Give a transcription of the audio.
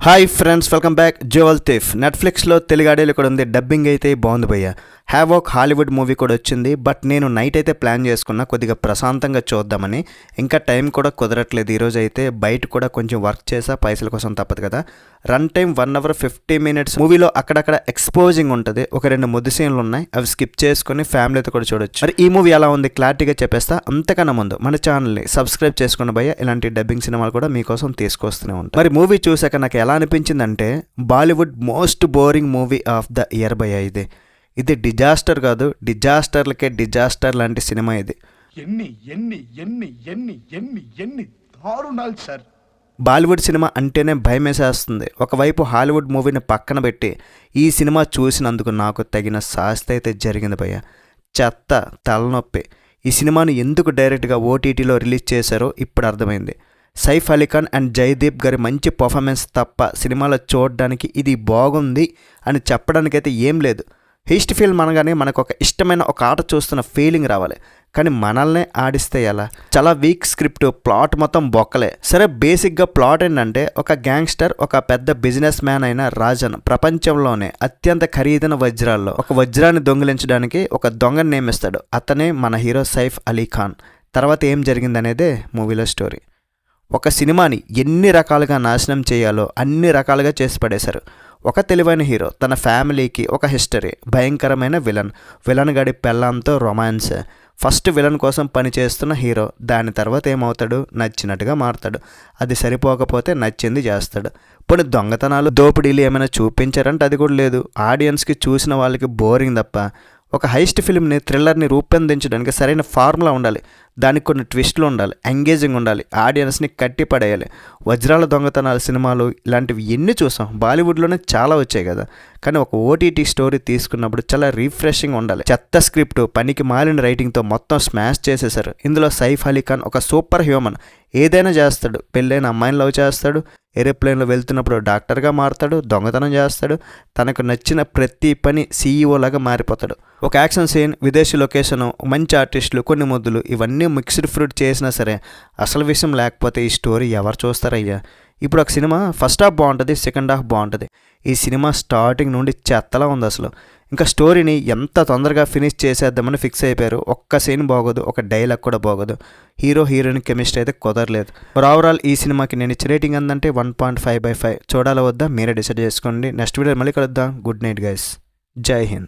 Hi friends, welcome back. Jewel Thief నెట్ఫ్లిక్స్లో తెలుగు ఆడియోలో కూడా ఉంది. డబ్బింగ్ అయితే బాగుంది భయ్య. హ్యావోక్ హాలీవుడ్ మూవీ కూడా వచ్చింది. బట్ నేను నైట్ అయితే ప్లాన్ చేసుకున్నా కొద్దిగా ప్రశాంతంగా చూద్దామని. ఇంకా టైం కూడా కుదరట్లేదు. ఈరోజు అయితే బయట కూడా కొంచెం వర్క్ చేసా, పైసల కోసం తప్పదు కదా. Run time 1 hour 50 minutes. మూవీలో అక్కడక్కడ ఎక్స్పోజింగ్ ఉంటుంది. ఒక 2 ముద్దు సీన్లు ఉన్నాయి, అవి స్కిప్ చేసుకుని ఫ్యామిలీతో కూడా చూడొచ్చు. మరి ఈ మూవీ ఎలా ఉంది క్లారిటీగా చెప్పేస్తా. అంతకన్నా ముందు మన ఛానల్ని సబ్స్క్రైబ్ చేసుకున్న భయ్య, ఇలాంటి డబ్బింగ్ సినిమాలు కూడా మీకోసం తీసుకొస్తూనే ఉంటాయి. మరి మూవీ చూసాక నాకు ఎలా అనిపించిందంటే, Bollywood most boring movie of the year భయ్య. ఇది డిజాస్టర్ కాదు, డిజాస్టర్లకే డిజాస్టర్ లాంటి సినిమా ఇది. ఎన్ని ఎన్ని ఎన్ని ఎన్ని ఎన్ని ఎన్ని దారుణాలు సార్. బాలీవుడ్ సినిమా అంటేనే భయమేసేస్తుంది. ఒకవైపు హాలీవుడ్ మూవీని పక్కన పెట్టి ఈ సినిమా చూసినందుకు నాకు తగిన శాస్తి అయితే జరిగింది భయ్య. చెత్త, తలనొప్పి. ఈ సినిమాను ఎందుకు డైరెక్ట్గా ఓటీటీలో రిలీజ్ చేశారో ఇప్పుడు అర్థమైంది. సైఫ్ అలీ ఖాన్ అండ్ జయదీప్ గారి మంచి పర్ఫార్మెన్స్ తప్ప సినిమాలో చూడడానికి ఇది బాగుంది అని చెప్పడానికైతే ఏం లేదు. హీస్ట్ ఫిల్మ్ అనగానే మనకు ఒక ఇష్టమైన ఒక ఆట చూస్తున్న ఫీలింగ్ రావాలి, కానీ మనల్నే ఆడిస్తే ఎలా? చాలా వీక్ స్క్రిప్ట్, ప్లాట్ మొత్తం బొక్కలే. సరే, బేసిక్గా ప్లాట్ ఏంటంటే, ఒక గ్యాంగ్స్టర్ ఒక పెద్ద బిజినెస్ మ్యాన్ అయిన రాజన్ ప్రపంచంలోనే అత్యంత ఖరీదైన వజ్రాల్లో ఒక వజ్రాన్ని దొంగిలించడానికి ఒక దొంగని నియమిస్తాడు. అతనే మన హీరో సైఫ్ అలీ ఖాన్. తర్వాత ఏం జరిగిందనేదే మూవీలో స్టోరీ. ఒక సినిమాని ఎన్ని రకాలుగా నాశనం చేయాలో అన్ని రకాలుగా చేసి పడేశారు. ఒక తెలివైన హీరో, తన ఫ్యామిలీకి ఒక హిస్టరీ, భయంకరమైన విలన్ గడి పెళ్ళాంతో రొమాన్స్, ఫస్ట్ విలన్ కోసం పనిచేస్తున్న హీరో. దాని తర్వాత ఏమవుతాడు? నచ్చినట్టుగా మారుతాడు. అది సరిపోకపోతే నచ్చింది చేస్తాడు. ఇప్పుడు దొంగతనాలు, దోపిడీలు ఏమైనా చూపించారంటే అది కూడా లేదు. ఆడియన్స్కి, చూసిన వాళ్ళకి బోరింగ్ తప్ప. ఒక హైస్ట్ ఫిల్మ్ని, థ్రిల్లర్ని రూపొందించడానికి సరైన ఫార్ములా ఉండాలి. దానికి కొన్ని ట్విస్టులు ఉండాలి, ఎంగేజింగ్ ఉండాలి, ఆడియన్స్ని కట్టి పడేయాలి. వజ్రాల దొంగతనాల సినిమాలు ఇలాంటివి ఎన్ని చూసాం. బాలీవుడ్లోనే చాలా వచ్చాయి కదా, కానీ ఒక ఓటీటీ స్టోరీ తీసుకున్నప్పుడు చాలా రీఫ్రెషింగ్ ఉండాలి. చెత్త స్క్రిప్ట్, పనికి మాలిన రైటింగ్తో మొత్తం స్మాష్ చేసేశారు. ఇందులో సైఫ్ అలీ ఖాన్ ఒక సూపర్ హ్యూమన్. ఏదైనా చేస్తాడు. పెళ్ళైన అమ్మాయిని లవ్ చేస్తాడు, ఏరోప్లేన్లో వెళ్తున్నప్పుడు డాక్టర్గా మారుతాడు, దొంగతనం చేస్తాడు, తనకు నచ్చిన ప్రతి పని సీఈఓ లాగా మారిపోతాడు. ఒక యాక్షన్ సీన్, విదేశీ లొకేషను, మంచి ఆర్టిస్టులు, కొన్ని ముద్దులు, ఇవన్నీ మిక్స్డ్ ఫ్రూట్ చేసినా సరే అసలు విషయం లేకపోతే ఈ స్టోరీ ఎవరు చూస్తారయ్యా? ఇప్పుడు ఒక సినిమా ఫస్ట్ హాఫ్ బాగుంటుంది, సెకండ్ హాఫ్ బాగుంటుంది. ఈ సినిమా స్టార్టింగ్ నుండి చెత్తలా ఉంది అసలు. ఇంకా స్టోరీని ఎంత తొందరగా ఫినిష్ చేసేద్దామని ఫిక్స్ అయిపోయారు. ఒక్క సీన్ బాగోదు, ఒక డైలాగ్ కూడా బాగోదు. హీరో హీరోయిన్ కెమిస్ట్రీ అయితే కుదరలేదు. ఓవరాల్ ఈ సినిమాకి నేను ఇచ్చే రేటింగ్ ఎంతంటే 1.5/5. చూడాలా వద్దా మీరే డిసైడ్ చేసుకోండి. నెక్స్ట్ వీడియో మళ్ళీ కలుద్దాం. Good night guys. జై హింద్.